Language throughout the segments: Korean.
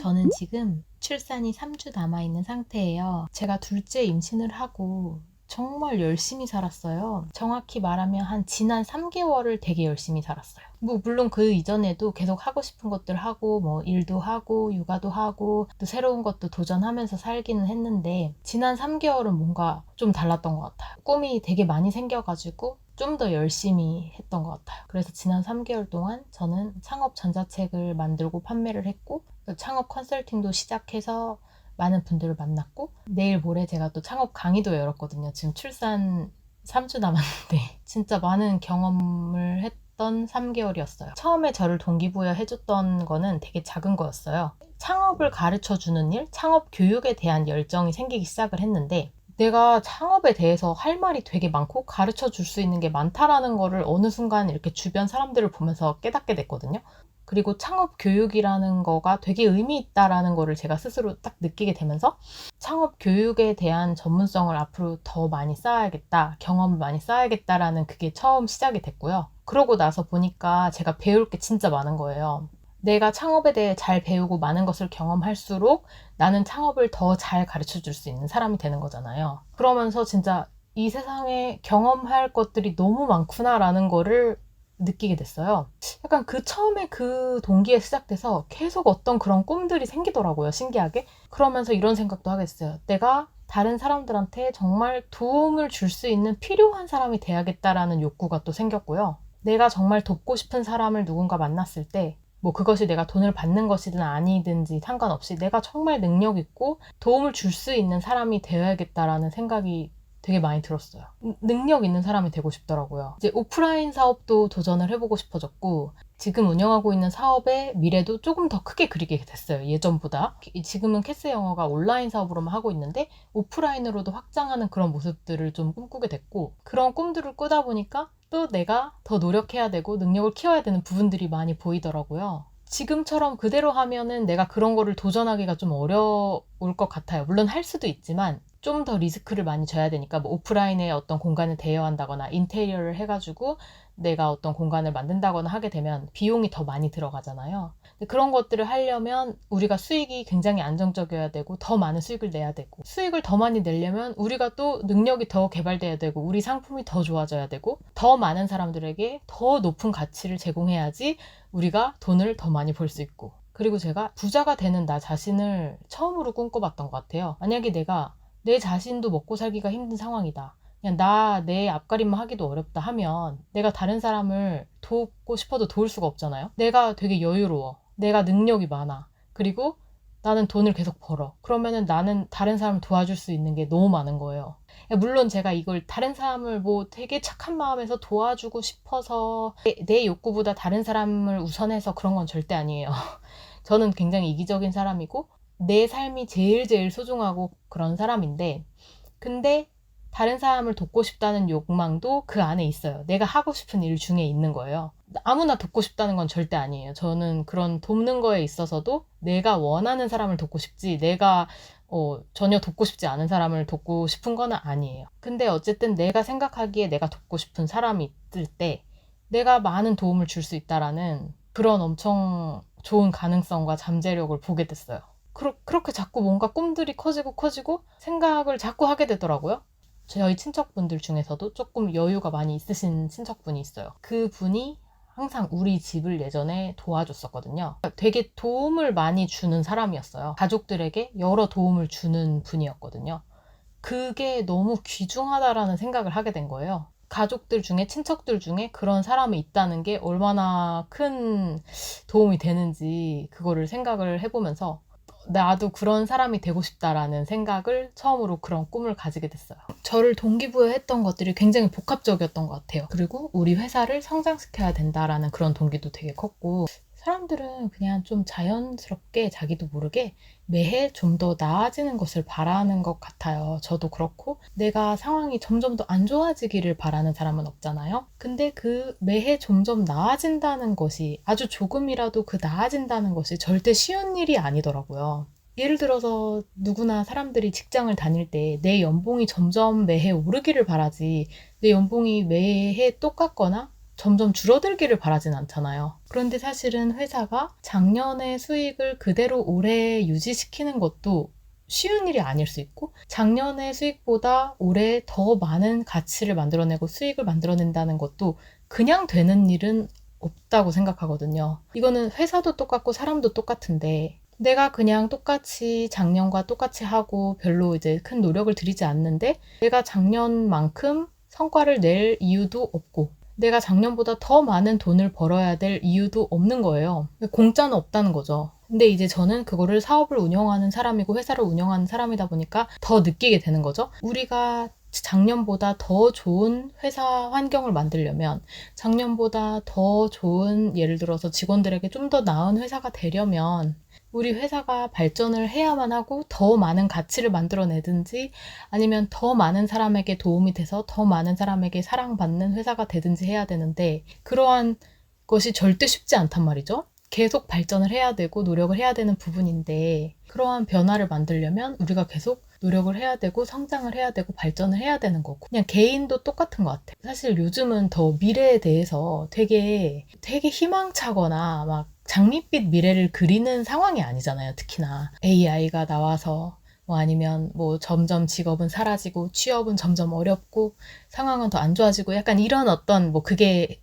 저는 지금 출산이 3주 남아있는 상태예요. 제가 둘째 임신을 하고 정말 열심히 살았어요. 정확히 말하면 지난 3개월을 되게 열심히 살았어요. 물론 그 이전에도 계속 하고 싶은 것들 하고 일도 하고 육아도 하고 또 새로운 것도 도전하면서 살기는 했는데 지난 3개월은 뭔가 좀 달랐던 것 같아요. 꿈이 되게 많이 생겨가지고 좀 더 열심히 했던 것 같아요. 그래서 지난 3개월 동안 저는 창업 전자책을 만들고 판매를 했고 창업 컨설팅도 시작해서 많은 분들을 만났고 내일 모레 제가 또 창업 강의도 열었거든요. 지금 출산 3주 남았는데 진짜 많은 경험을 했던 3개월이었어요. 처음에 저를 동기부여 해줬던 거는 되게 작은 거였어요. 창업을 가르쳐주는 일, 창업 교육에 대한 열정이 생기기 시작을 했는데 내가 창업에 대해서 할 말이 되게 많고 가르쳐 줄 수 있는 게 많다라는 거를 어느 순간 이렇게 주변 사람들을 보면서 깨닫게 됐거든요. 그리고 창업 교육이라는 거가 되게 의미 있다라는 거를 제가 스스로 딱 느끼게 되면서 창업 교육에 대한 전문성을 앞으로 더 많이 쌓아야겠다, 경험을 많이 쌓아야겠다라는 그게 처음 시작이 됐고요. 그러고 나서 보니까 제가 배울 게 진짜 많은 거예요. 내가 창업에 대해 잘 배우고 많은 것을 경험할수록 나는 창업을 더 잘 가르쳐 줄 수 있는 사람이 되는 거잖아요. 그러면서 진짜 이 세상에 경험할 것들이 너무 많구나라는 거를 느끼게 됐어요. 약간 그 처음에 그 동기에 시작돼서 계속 어떤 그런 꿈들이 생기더라고요, 신기하게. 그러면서 이런 생각도 하게 됐어요. 내가 다른 사람들한테 정말 도움을 줄 수 있는 필요한 사람이 돼야겠다라는 욕구가 또 생겼고요. 내가 정말 돕고 싶은 사람을 누군가 만났을 때 그것이 내가 돈을 받는 것이든 아니든지 상관없이 내가 정말 능력 있고 도움을 줄 수 있는 사람이 되어야겠다라는 생각이 되게 많이 들었어요. 능력 있는 사람이 되고 싶더라고요. 이제 오프라인 사업도 도전을 해보고 싶어졌고 지금 운영하고 있는 사업의 미래도 조금 더 크게 그리게 됐어요. 예전보다. 지금은 캐스 영어가 온라인 사업으로만 하고 있는데 오프라인으로도 확장하는 그런 모습들을 좀 꿈꾸게 됐고 그런 꿈들을 꾸다 보니까 또 내가 더 노력해야 되고 능력을 키워야 되는 부분들이 많이 보이더라고요. 지금처럼 그대로 하면은 내가 그런 거를 도전하기가 좀 어려울 것 같아요. 물론 할 수도 있지만 좀 더 리스크를 많이 져야 되니까 오프라인에 어떤 공간을 대여한다거나 인테리어를 해가지고 내가 어떤 공간을 만든다거나 하게 되면 비용이 더 많이 들어가잖아요. 근데 그런 것들을 하려면 우리가 수익이 굉장히 안정적이어야 되고 더 많은 수익을 내야 되고 수익을 더 많이 내려면 우리가 또 능력이 더 개발돼야 되고 우리 상품이 더 좋아져야 되고 더 많은 사람들에게 더 높은 가치를 제공해야지 우리가 돈을 더 많이 벌 수 있고 그리고 제가 부자가 되는 나 자신을 처음으로 꿈꿔봤던 것 같아요. 만약에 내가 내 자신도 먹고 살기가 힘든 상황이다. 그냥 내 앞가림만 하기도 어렵다 하면 내가 다른 사람을 돕고 싶어도 도울 수가 없잖아요. 내가 되게 여유로워. 내가 능력이 많아. 그리고 나는 돈을 계속 벌어. 그러면은 나는 다른 사람을 도와줄 수 있는 게 너무 많은 거예요. 물론 제가 이걸 다른 사람을 되게 착한 마음에서 도와주고 싶어서 내 욕구보다 다른 사람을 우선해서 그런 건 절대 아니에요. 저는 굉장히 이기적인 사람이고 내 삶이 제일 소중하고 그런 사람인데 근데 다른 사람을 돕고 싶다는 욕망도 그 안에 있어요. 내가 하고 싶은 일 중에 있는 거예요. 아무나 돕고 싶다는 건 절대 아니에요. 저는 그런 돕는 거에 있어서도 내가 원하는 사람을 돕고 싶지 내가 전혀 돕고 싶지 않은 사람을 돕고 싶은 건 아니에요. 근데 어쨌든 내가 생각하기에 내가 돕고 싶은 사람이 있을 때 내가 많은 도움을 줄 수 있다라는 그런 엄청 좋은 가능성과 잠재력을 보게 됐어요. 그렇게 자꾸 뭔가 꿈들이 커지고 생각을 자꾸 하게 되더라고요. 저희 친척분들 중에서도 조금 여유가 많이 있으신 친척분이 있어요. 그분이 항상 우리 집을 예전에 도와줬었거든요. 되게 도움을 많이 주는 사람이었어요. 가족들에게 여러 도움을 주는 분이었거든요. 그게 너무 귀중하다라는 생각을 하게 된 거예요. 가족들 중에, 친척들 중에 그런 사람이 있다는 게 얼마나 큰 도움이 되는지 그거를 생각을 해보면서 나도 그런 사람이 되고 싶다라는 생각을 처음으로 그런 꿈을 가지게 됐어요. 저를 동기부여했던 것들이 굉장히 복합적이었던 것 같아요. 그리고 우리 회사를 성장시켜야 된다라는 그런 동기도 되게 컸고 사람들은 그냥 좀 자연스럽게 자기도 모르게 매해 좀 더 나아지는 것을 바라는 것 같아요. 저도 그렇고 내가 상황이 점점 더 안 좋아지기를 바라는 사람은 없잖아요. 근데 그 매해 점점 나아진다는 것이 아주 조금이라도 그 나아진다는 것이 절대 쉬운 일이 아니더라고요. 예를 들어서 누구나 사람들이 직장을 다닐 때 내 연봉이 점점 매해 오르기를 바라지 내 연봉이 매해 똑같거나 점점 줄어들기를 바라진 않잖아요. 그런데 사실은 회사가 작년의 수익을 그대로 올해 유지시키는 것도 쉬운 일이 아닐 수 있고, 작년의 수익보다 올해 더 많은 가치를 만들어내고 수익을 만들어낸다는 것도 그냥 되는 일은 없다고 생각하거든요. 이거는 회사도 똑같고 사람도 똑같은데, 내가 그냥 똑같이 작년과 똑같이 하고 별로 이제 큰 노력을 들이지 않는데, 내가 작년만큼 성과를 낼 이유도 없고, 내가 작년보다 더 많은 돈을 벌어야 될 이유도 없는 거예요. 공짜는 없다는 거죠. 근데 이제 저는 그거를 사업을 운영하는 사람이고 회사를 운영하는 사람이다 보니까 더 느끼게 되는 거죠. 우리가 작년보다 더 좋은 회사 환경을 만들려면, 작년보다 더 좋은, 예를 들어서 직원들에게 좀 더 나은 회사가 되려면 우리 회사가 발전을 해야만 하고 더 많은 가치를 만들어내든지, 아니면 더 많은 사람에게 도움이 돼서 더 많은 사람에게 사랑받는 회사가 되든지 해야 되는데, 그러한 것이 절대 쉽지 않단 말이죠. 계속 발전을 해야 되고 노력을 해야 되는 부분인데, 그러한 변화를 만들려면 우리가 계속 노력을 해야 되고 성장을 해야 되고 발전을 해야 되는 거고, 그냥 개인도 똑같은 것 같아요. 사실 요즘은 더 미래에 대해서 되게 희망차거나 막 장밋빛 미래를 그리는 상황이 아니잖아요. 특히나 AI가 나와서 아니면 점점 직업은 사라지고 취업은 점점 어렵고 상황은 더 안 좋아지고, 약간 이런 어떤 그게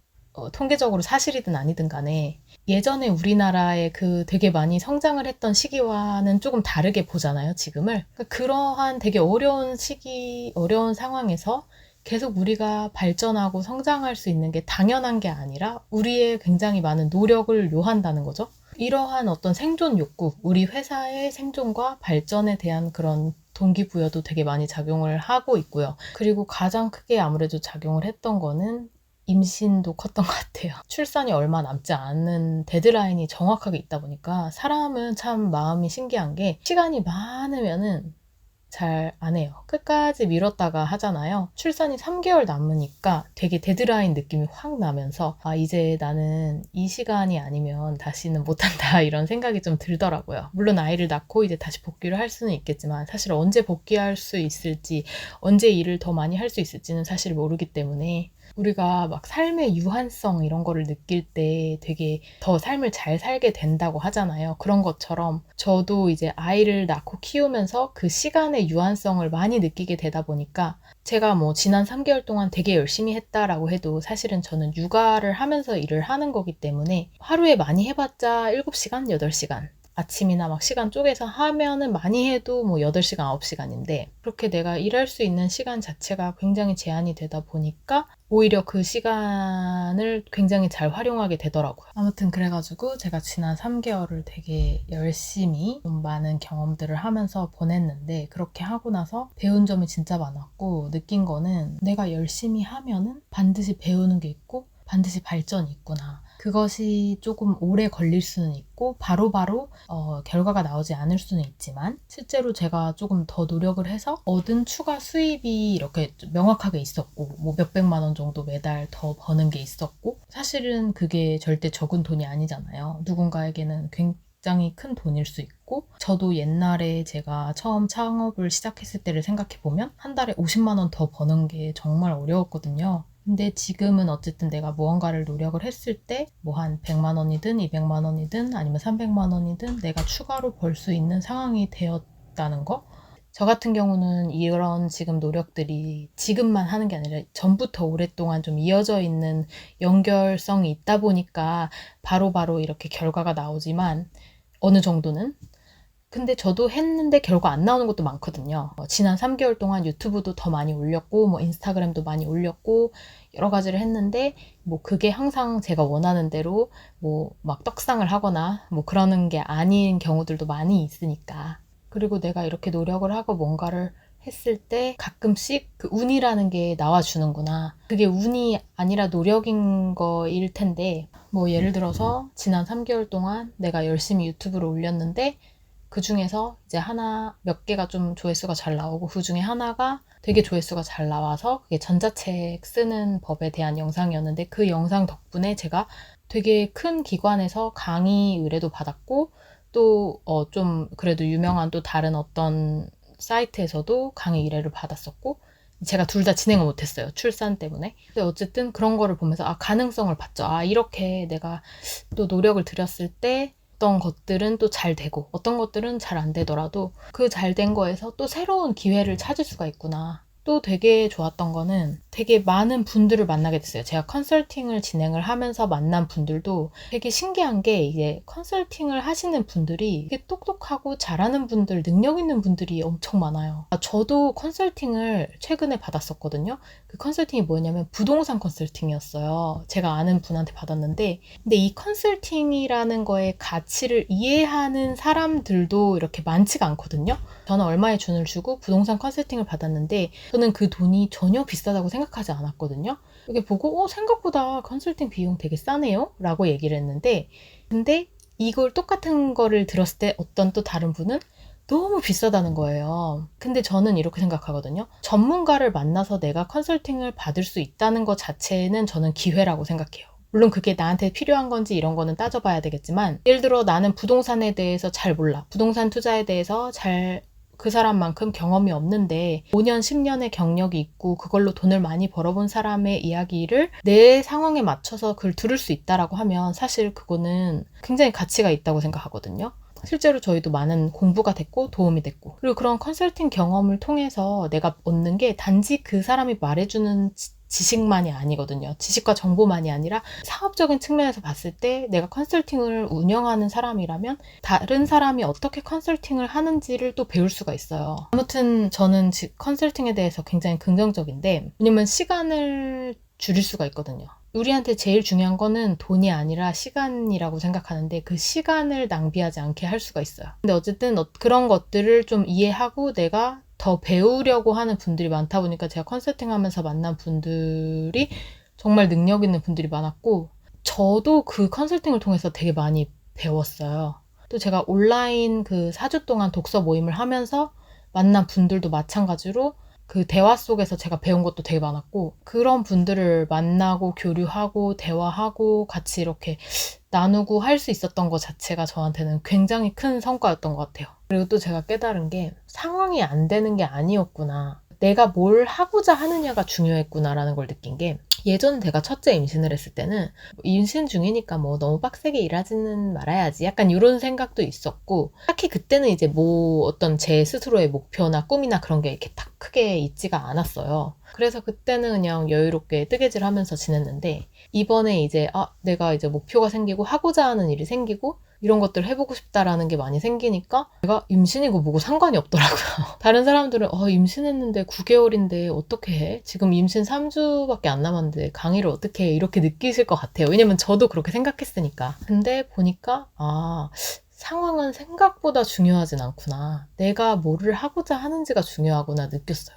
통계적으로 사실이든 아니든 간에 예전에 우리나라의 그 되게 많이 성장을 했던 시기와는 조금 다르게 보잖아요, 지금을. 그러한 되게 어려운 시기, 어려운 상황에서 계속 우리가 발전하고 성장할 수 있는 게 당연한 게 아니라 우리의 굉장히 많은 노력을 요한다는 거죠. 이러한 어떤 생존 욕구, 우리 회사의 생존과 발전에 대한 그런 동기부여도 되게 많이 작용을 하고 있고요. 그리고 가장 크게 아무래도 작용을 했던 거는 임신도 컸던 것 같아요. 출산이 얼마 남지 않은 데드라인이 정확하게 있다 보니까 사람은 참 마음이 신기한 게, 시간이 많으면은 잘 안 해요. 끝까지 미뤘다가 하잖아요. 출산이 3개월 남으니까 되게 데드라인 느낌이 확 나면서, 이제 나는 이 시간이 아니면 다시는 못한다 이런 생각이 좀 들더라고요. 물론 아이를 낳고 이제 다시 복귀를 할 수는 있겠지만, 사실 언제 복귀할 수 있을지, 언제 일을 더 많이 할 수 있을지는 사실 모르기 때문에, 우리가 막 삶의 유한성 이런 거를 느낄 때 되게 더 삶을 잘 살게 된다고 하잖아요. 그런 것처럼 저도 이제 아이를 낳고 키우면서 그 시간의 유한성을 많이 느끼게 되다 보니까, 제가 지난 3개월 동안 되게 열심히 했다라고 해도 사실은 저는 육아를 하면서 일을 하는 거기 때문에 하루에 많이 해봤자 7시간, 8시간. 아침이나 막 시간 쪼개서 하면은 많이 해도 8시간, 9시간인데, 그렇게 내가 일할 수 있는 시간 자체가 굉장히 제한이 되다 보니까 오히려 그 시간을 굉장히 잘 활용하게 되더라고요. 아무튼 그래가지고 제가 지난 3개월을 되게 열심히 좀 많은 경험들을 하면서 보냈는데, 그렇게 하고 나서 배운 점이 진짜 많았고, 느낀 거는 내가 열심히 하면은 반드시 배우는 게 있고 반드시 발전이 있구나. 그것이 조금 오래 걸릴 수는 있고 바로바로 결과가 나오지 않을 수는 있지만, 실제로 제가 조금 더 노력을 해서 얻은 추가 수입이 이렇게 명확하게 있었고, 몇백만 원 정도 매달 더 버는 게 있었고, 사실은 그게 절대 적은 돈이 아니잖아요. 누군가에게는 굉장히 큰 돈일 수 있고, 저도 옛날에 제가 처음 창업을 시작했을 때를 생각해보면 한 달에 50만 원 더 버는 게 정말 어려웠거든요. 근데 지금은 어쨌든 내가 무언가를 노력을 했을 때 한 100만 원이든 200만 원이든 아니면 300만 원이든 내가 추가로 벌 수 있는 상황이 되었다는 거. 저 같은 경우는 이런 지금 노력들이 지금만 하는 게 아니라 전부터 오랫동안 좀 이어져 있는 연결성이 있다 보니까 바로바로 이렇게 결과가 나오지만, 어느 정도는. 근데 저도 했는데 결과 안 나오는 것도 많거든요. 지난 3개월 동안 유튜브도 더 많이 올렸고, 인스타그램도 많이 올렸고, 여러 가지를 했는데, 그게 항상 제가 원하는 대로 막 떡상을 하거나 그러는 게 아닌 경우들도 많이 있으니까. 그리고 내가 이렇게 노력을 하고 뭔가를 했을 때 가끔씩 그 운이라는 게 나와주는구나. 그게 운이 아니라 노력인 거일 텐데, 예를 들어서 지난 3개월 동안 내가 열심히 유튜브를 올렸는데, 그 중에서 이제 몇 개가 좀 조회수가 잘 나오고, 그 중에 하나가 되게 조회수가 잘 나와서 그게 전자책 쓰는 법에 대한 영상이었는데, 그 영상 덕분에 제가 되게 큰 기관에서 강의 의뢰도 받았고, 또 좀 그래도 유명한 또 다른 어떤 사이트에서도 강의 의뢰를 받았었고, 제가 둘 다 진행을 못했어요. 출산 때문에. 근데 어쨌든 그런 거를 보면서 가능성을 봤죠. 이렇게 내가 또 노력을 들였을 때 어떤 것들은 또 잘 되고 어떤 것들은 잘 안 되더라도 그 잘 된 거에서 또 새로운 기회를 찾을 수가 있구나. 또 되게 좋았던 거는 되게 많은 분들을 만나게 됐어요. 제가 컨설팅을 진행을 하면서 만난 분들도 되게 신기한 게 이게 컨설팅을 하시는 분들이 되게 똑똑하고 잘하는 분들, 능력 있는 분들이 엄청 많아요. 저도 컨설팅을 최근에 받았었거든요. 그 컨설팅이 뭐냐면 부동산 컨설팅이었어요. 제가 아는 분한테 받았는데 근데 이 컨설팅이라는 거의 가치를 이해하는 사람들도 이렇게 많지가 않거든요. 저는 얼마의 돈을 주고 부동산 컨설팅을 받았는데 저는 그 돈이 전혀 비싸다고 생각하지 않았거든요. 이게 보고 생각보다 컨설팅 비용 되게 싸네요? 라고 얘기를 했는데 근데 이걸 똑같은 거를 들었을 때 어떤 또 다른 분은 너무 비싸다는 거예요. 근데 저는 이렇게 생각하거든요. 전문가를 만나서 내가 컨설팅을 받을 수 있다는 것 자체는 저는 기회라고 생각해요. 물론 그게 나한테 필요한 건지 이런 거는 따져봐야 되겠지만 예를 들어 나는 부동산에 대해서 잘 몰라. 부동산 투자에 대해서 그 사람만큼 경험이 없는데 5년, 10년의 경력이 있고 그걸로 돈을 많이 벌어본 사람의 이야기를 내 상황에 맞춰서 그걸 들을 수 있다라고 하면 사실 그거는 굉장히 가치가 있다고 생각하거든요. 실제로 저희도 많은 공부가 됐고 도움이 됐고 그리고 그런 컨설팅 경험을 통해서 내가 얻는 게 단지 그 사람이 말해주는 지식만이 아니거든요. 지식과 정보만이 아니라 사업적인 측면에서 봤을 때 내가 컨설팅을 운영하는 사람이라면 다른 사람이 어떻게 컨설팅을 하는지를 또 배울 수가 있어요. 아무튼 저는 컨설팅에 대해서 굉장히 긍정적인데 왜냐면 시간을 줄일 수가 있거든요. 우리한테 제일 중요한 거는 돈이 아니라 시간이라고 생각하는데 그 시간을 낭비하지 않게 할 수가 있어요. 근데 어쨌든 그런 것들을 좀 이해하고 내가 더 배우려고 하는 분들이 많다 보니까 제가 컨설팅 하면서 만난 분들이 정말 능력 있는 분들이 많았고 저도 그 컨설팅을 통해서 되게 많이 배웠어요. 또 제가 온라인 그 4주 동안 독서 모임을 하면서 만난 분들도 마찬가지로 그 대화 속에서 제가 배운 것도 되게 많았고 그런 분들을 만나고 교류하고 대화하고 같이 이렇게 나누고 할 수 있었던 것 자체가 저한테는 굉장히 큰 성과였던 것 같아요. 그리고 또 제가 깨달은 게 상황이 안 되는 게 아니었구나. 내가 뭘 하고자 하느냐가 중요했구나라는 걸 느낀 게 예전 제가 첫째 임신을 했을 때는 임신 중이니까 뭐 너무 빡세게 일하지는 말아야지 약간 이런 생각도 있었고 딱히 그때는 이제 뭐 어떤 제 스스로의 목표나 꿈이나 그런 게 이렇게 딱 크게 있지가 않았어요. 그래서 그때는 그냥 여유롭게 뜨개질 하면서 지냈는데 이번에 이제 내가 이제 목표가 생기고 하고자 하는 일이 생기고 이런 것들을 해보고 싶다라는 게 많이 생기니까 내가 임신이고 뭐고 상관이 없더라고요. 다른 사람들은 임신했는데 9개월인데 어떻게 해? 지금 임신 3주밖에 안 남았는데 강의를 어떻게 해? 이렇게 느끼실 것 같아요. 왜냐면 저도 그렇게 생각했으니까. 근데 보니까 상황은 생각보다 중요하진 않구나. 내가 뭐를 하고자 하는지가 중요하구나 느꼈어요.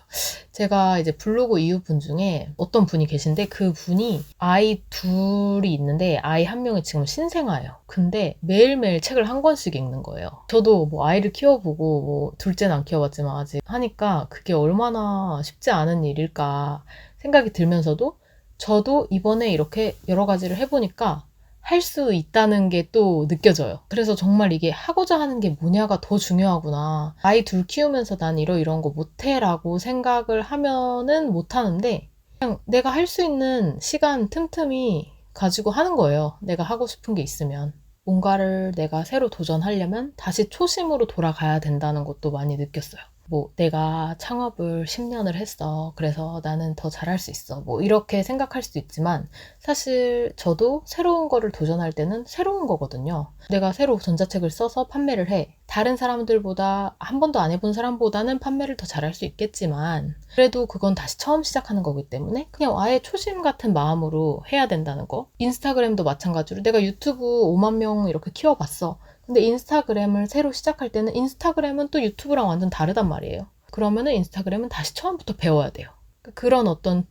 제가 이제 블로그 이웃분 중에 어떤 분이 계신데 그 분이 아이 둘이 있는데 아이 한 명이 지금 신생아예요. 근데 매일매일 책을 한 권씩 읽는 거예요. 저도 뭐 아이를 키워보고 뭐 둘째는 안 키워봤지만 아직 하니까 그게 얼마나 쉽지 않은 일일까 생각이 들면서도 저도 이번에 이렇게 여러 가지를 해보니까 할 수 있다는 게 또 느껴져요. 그래서 정말 이게 하고자 하는 게 뭐냐가 더 중요하구나. 아이 둘 키우면서 난 이런 거 못해 라고 생각을 하면은 못하는데 그냥 내가 할 수 있는 시간 틈틈이 가지고 하는 거예요. 내가 하고 싶은 게 있으면. 뭔가를 내가 새로 도전하려면 다시 초심으로 돌아가야 된다는 것도 많이 느꼈어요. 뭐 내가 창업을 10년을 했어. 그래서 나는 더 잘할 수 있어. 뭐 이렇게 생각할 수도 있지만 사실 저도 새로운 거를 도전할 때는 새로운 거거든요. 내가 새로 전자책을 써서 판매를 해. 다른 사람들보다 한 번도 안 해본 사람보다는 판매를 더 잘할 수 있겠지만 그래도 그건 다시 처음 시작하는 거기 때문에 그냥 아예 초심 같은 마음으로 해야 된다는 거. 인스타그램도 마찬가지로 내가 유튜브 5만 명 이렇게 키워봤어. 근데 인스타그램을 새로 시작할 때는 인스타그램은 또 유튜브랑 완전 다르단 말이에요. 그러면은 인스타그램은 다시 처음부터 배워야 돼요. 그런 어떤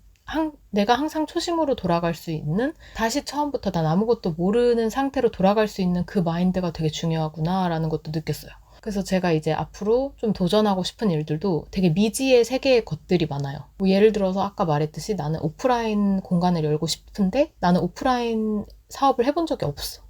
내가 항상 초심으로 돌아갈 수 있는 다시 처음부터 난 아무것도 모르는 상태로 돌아갈 수 있는 그 마인드가 되게 중요하구나라는 것도 느꼈어요. 그래서 제가 이제 앞으로 좀 도전하고 싶은 일들도 되게 미지의 세계의 것들이 많아요. 뭐 예를 들어서 아까 말했듯이 나는 오프라인 공간을 열고 싶은데 나는 오프라인 사업을 해본 적이 없어.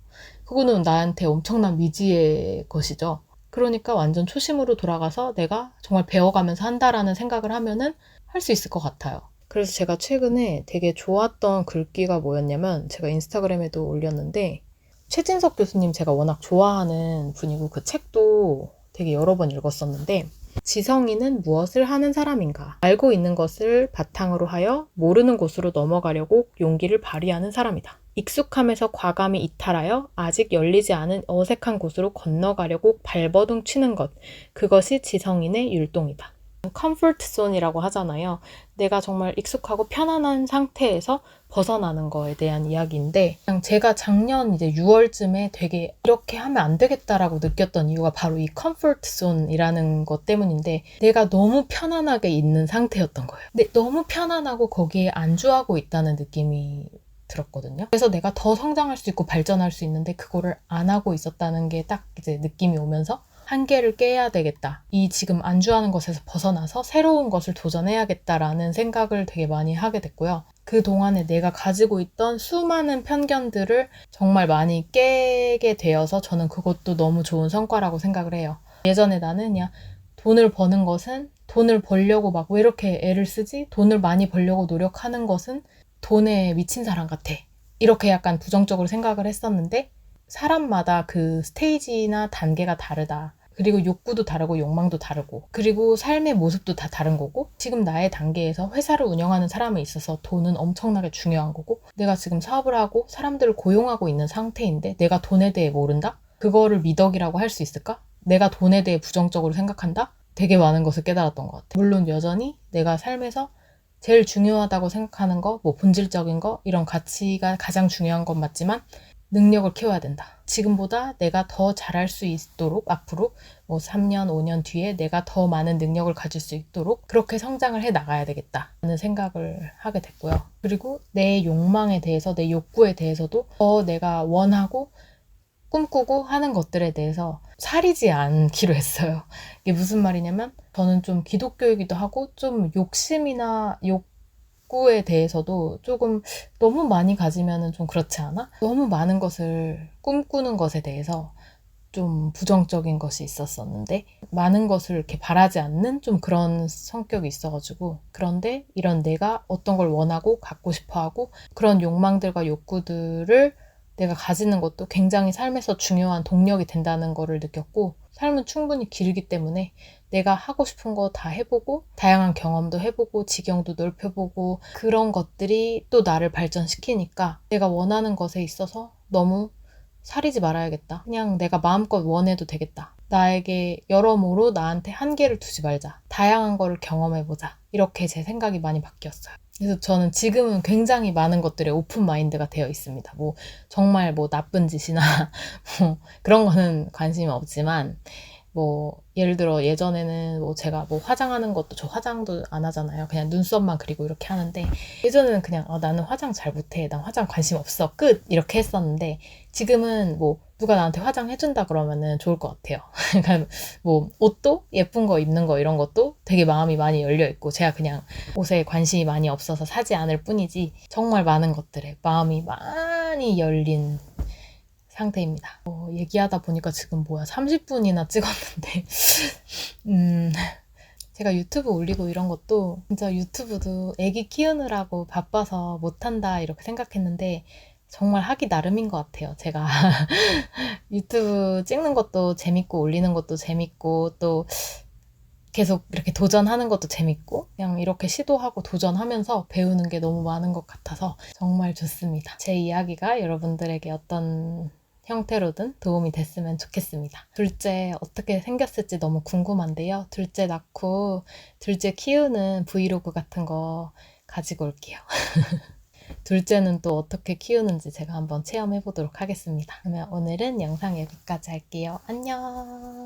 그거는 나한테 엄청난 미지의 것이죠. 그러니까 완전 초심으로 돌아가서 내가 정말 배워가면서 한다라는 생각을 하면은 할 수 있을 것 같아요. 그래서 제가 최근에 되게 좋았던 글귀가 뭐였냐면, 제가 인스타그램에도 올렸는데, 최진석 교수님 제가 워낙 좋아하는 분이고 그 책도 되게 여러 번 읽었었는데, 지성인은 무엇을 하는 사람인가? 알고 있는 것을 바탕으로 하여 모르는 곳으로 넘어가려고 용기를 발휘하는 사람이다. 익숙함에서 과감히 이탈하여 아직 열리지 않은 어색한 곳으로 건너가려고 발버둥 치는 것. 그것이 지성인의 율동이다. 컴포트 존이라고 하잖아요. 내가 정말 익숙하고 편안한 상태에서 벗어나는 거에 대한 이야기인데, 그냥 제가 작년 이제 6월쯤에 되게 이렇게 하면 안 되겠다라고 느꼈던 이유가 바로 이 컴포트 존이라는 것 때문인데, 내가 너무 편안하게 있는 상태였던 거예요. 근데 너무 편안하고 거기에 안주하고 있다는 느낌이 들었거든요. 그래서 내가 더 성장할 수 있고 발전할 수 있는데 그거를 안 하고 있었다는 게 딱 이제 느낌이 오면서, 한계를 깨야 되겠다. 이 지금 안주하는 것에서 벗어나서 새로운 것을 도전해야겠다라는 생각을 되게 많이 하게 됐고요. 그 동안에 내가 가지고 있던 수많은 편견들을 정말 많이 깨게 되어서 저는 그것도 너무 좋은 성과라고 생각을 해요. 예전에 나는 그냥 돈을 버는 것은, 돈을 벌려고 막 왜 이렇게 애를 쓰지? 돈을 많이 벌려고 노력하는 것은 돈에 미친 사람 같아. 이렇게 약간 부정적으로 생각을 했었는데, 사람마다 그 스테이지나 단계가 다르다. 그리고 욕구도 다르고 욕망도 다르고, 그리고 삶의 모습도 다 다른 거고, 지금 나의 단계에서 회사를 운영하는 사람에 있어서 돈은 엄청나게 중요한 거고, 내가 지금 사업을 하고 사람들을 고용하고 있는 상태인데 내가 돈에 대해 모른다? 그거를 미덕이라고 할 수 있을까? 내가 돈에 대해 부정적으로 생각한다? 되게 많은 것을 깨달았던 것 같아요. 물론 여전히 내가 삶에서 제일 중요하다고 생각하는 거, 뭐 본질적인 거, 이런 가치가 가장 중요한 건 맞지만 능력을 키워야 된다. 지금보다 내가 더 잘할 수 있도록 앞으로 뭐 3년, 5년 뒤에 내가 더 많은 능력을 가질 수 있도록 그렇게 성장을 해 나가야 되겠다는 생각을 하게 됐고요. 그리고 내 욕망에 대해서, 내 욕구에 대해서도 더 내가 원하고 꿈꾸고 하는 것들에 대해서 사리지 않기로 했어요. 이게 무슨 말이냐면, 저는 좀 기독교이기도 하고 좀 욕심이나 욕구에 대해서도 조금 너무 많이 가지면은 좀 그렇지 않아? 너무 많은 것을 꿈꾸는 것에 대해서 좀 부정적인 것이 있었었는데, 많은 것을 이렇게 바라지 않는 좀 그런 성격이 있어가지고, 그런데 이런 내가 어떤 걸 원하고 갖고 싶어 하고 그런 욕망들과 욕구들을 내가 가지는 것도 굉장히 삶에서 중요한 동력이 된다는 거를 느꼈고, 삶은 충분히 길기 때문에 내가 하고 싶은 거 다 해보고 다양한 경험도 해보고 지경도 넓혀보고, 그런 것들이 또 나를 발전시키니까 내가 원하는 것에 있어서 너무 사리지 말아야겠다. 그냥 내가 마음껏 원해도 되겠다. 나에게 여러모로 나한테 한계를 두지 말자. 다양한 거를 경험해보자. 이렇게 제 생각이 많이 바뀌었어요. 그래서 저는 지금은 굉장히 많은 것들에 오픈 마인드가 되어 있습니다. 뭐 정말 뭐 나쁜 짓이나 뭐 그런 거는 관심이 없지만, 뭐 예를 들어 예전에는 뭐 제가 뭐 화장하는 것도, 저 화장도 안 하잖아요. 그냥 눈썹만 그리고 이렇게 하는데, 예전에는 그냥 나는 화장 잘 못해, 난 화장 관심 없어, 끝, 이렇게 했었는데, 지금은 뭐 누가 나한테 화장해준다 그러면은 좋을 것 같아요. 그러니까 뭐 옷도 예쁜 거 입는 거 이런 것도 되게 마음이 많이 열려 있고, 제가 그냥 옷에 관심이 많이 없어서 사지 않을 뿐이지 정말 많은 것들에 마음이 많이 열린 상태입니다. 얘기하다 보니까 지금 뭐야 30분이나 찍었는데 제가 유튜브 올리고 이런 것도 진짜 유튜브도 애기 키우느라고 바빠서 못한다 이렇게 생각했는데, 정말 하기 나름인 것 같아요. 제가 유튜브 찍는 것도 재밌고 올리는 것도 재밌고 또 계속 이렇게 도전하는 것도 재밌고, 그냥 이렇게 시도하고 도전하면서 배우는 게 너무 많은 것 같아서 정말 좋습니다. 제 이야기가 여러분들에게 어떤 형태로든 도움이 됐으면 좋겠습니다. 둘째 어떻게 생겼을지 너무 궁금한데요. 둘째 낳고 둘째 키우는 브이로그 같은 거 가지고 올게요. 둘째는 또 어떻게 키우는지 제가 한번 체험해 보도록 하겠습니다. 그러면 오늘은 영상 여기까지 할게요. 안녕.